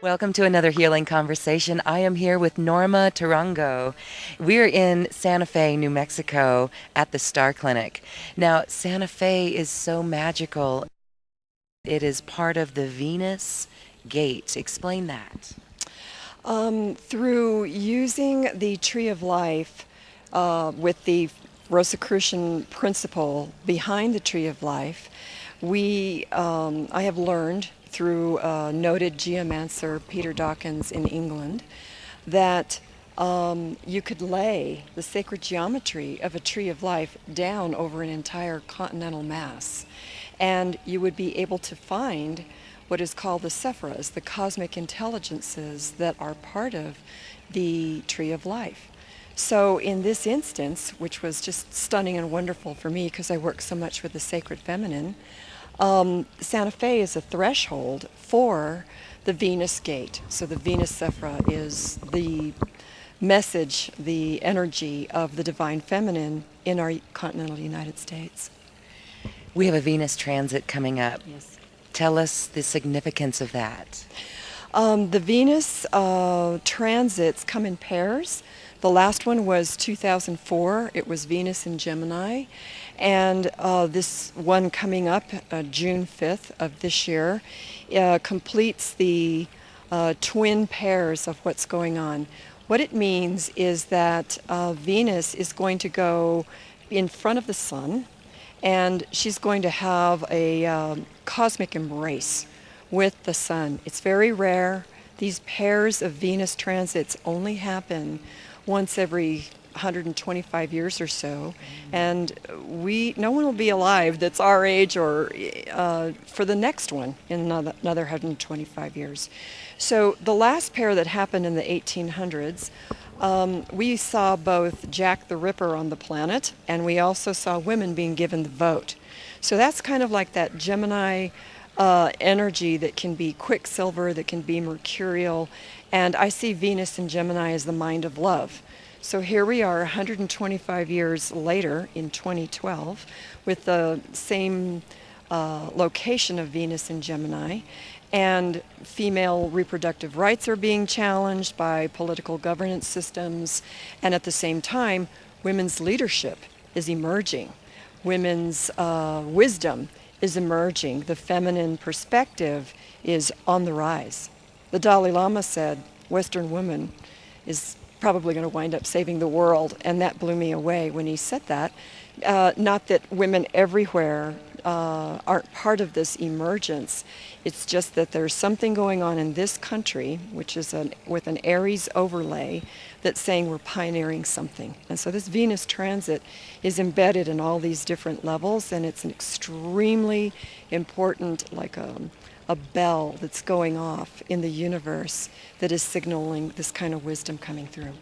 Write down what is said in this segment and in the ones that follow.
Welcome to another healing conversation. I am here with Norma Tarango. We're in Santa Fe, New Mexico at the Star Clinic. Now, Santa Fe is so magical. It is part of the Venus Gate. Explain that. Through using the Tree of Life with the Rosicrucian principle behind the Tree of Life, I have learned through noted geomancer Peter Dawkins in England that you could lay the sacred geometry of a Tree of Life down over an entire continental mass, and you would be able to find what is called the Sephiras, the cosmic intelligences that are part of the Tree of Life. So in this instance, which was just stunning and wonderful for me because I work so much with the sacred feminine, Santa Fe is a threshold for the Venus Gate. So the Venus Sephira is the message, the energy of the divine feminine in our continental United States. We have a Venus transit coming up. Yes. Tell us the significance of that. The Venus transits come in pairs. The last one was 2004. It was Venus in Gemini. And this one coming up, June 5th of this year, completes the twin pairs of what's going on. What it means is that Venus is going to go in front of the Sun, and she's going to have a cosmic embrace with the Sun. It's very rare. These pairs of Venus transits only happen once every 125 years or so, and no one will be alive that's our age or for the next one in another 125 years. So the last pair that happened in the 1800s, we saw both Jack the Ripper on the planet, and we also saw women being given the vote. So that's kind of like that Gemini energy that can be quicksilver, that can be mercurial, and I see Venus in Gemini as the mind of love. So here we are 125 years later in 2012 with the same location of Venus in Gemini, and female reproductive rights are being challenged by political governance systems, and at the same time women's leadership is emerging. Women's wisdom is emerging. The feminine perspective is on the rise. The Dalai Lama said Western woman is probably going to wind up saving the world, and that blew me away when he said that. Not that women everywhere aren't part of this emergence. It's just that there's something going on in this country, which is with an Aries overlay, that's saying we're pioneering something. And so this Venus transit is embedded in all these different levels, and it's an extremely important, like a bell that's going off in the universe that is signaling this kind of wisdom coming through.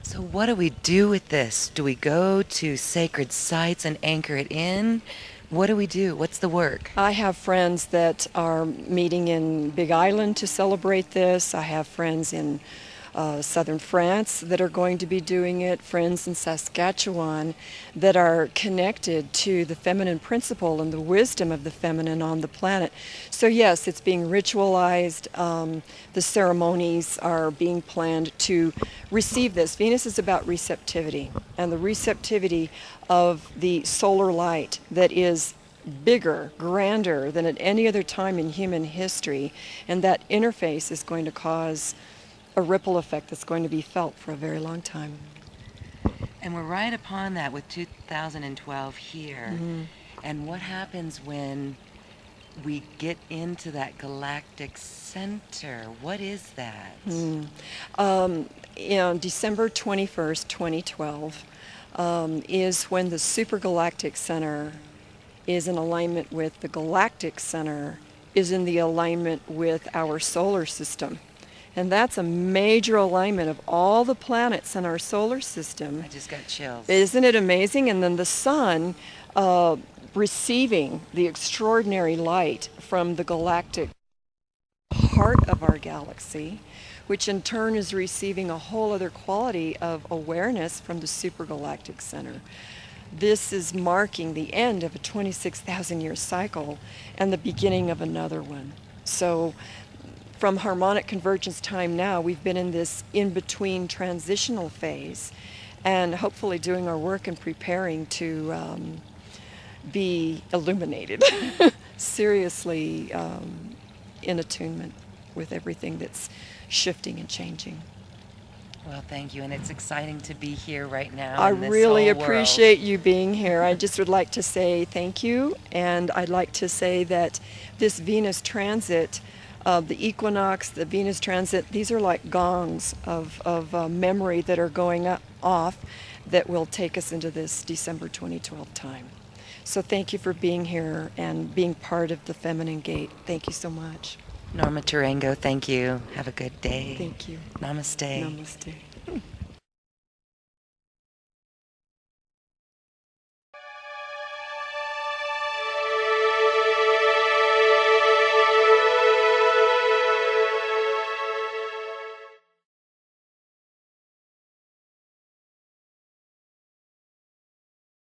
So what do we do with this? Do we go to sacred sites and anchor it in? What do we do? What's the work? I have friends that are meeting in Big Island to celebrate this. I have friends in southern France that are going to be doing it, friends in Saskatchewan that are connected to the feminine principle and the wisdom of the feminine on the planet. So yes, it's being ritualized. The ceremonies are being planned to receive this. Venus is about receptivity, and the receptivity of the solar light that is bigger, grander than at any other time in human history, and that interface is going to cause a ripple effect that's going to be felt for a very long time. And we're right upon that with 2012 here. Mm-hmm. And what happens when we get into that galactic center? What is that? December 21st, 2012 is when the supergalactic center is in alignment with the galactic center, is in the alignment with our solar system. And that's a major alignment of all the planets in our solar system. I just got chills. Isn't it amazing? And then the sun receiving the extraordinary light from the galactic heart of our galaxy, which in turn is receiving a whole other quality of awareness from the supergalactic center. This is marking the end of a 26,000 year cycle and the beginning of another one. So from harmonic convergence time now, we've been in this in-between transitional phase and hopefully doing our work and preparing to be illuminated, seriously in attunement with everything that's shifting and changing. Well, thank you, and it's exciting to be here right now I in this really whole world. appreciate you being here. I just would like to say thank you, and I'd like to say that this Venus transit, the equinox, the Venus transit, these are like gongs of memory that are going off that will take us into this December 2012 time. So thank you for being here and being part of the Feminine Gate. Thank you so much. Norma Tarango, thank you. Have a good day. Thank you. Namaste. Namaste.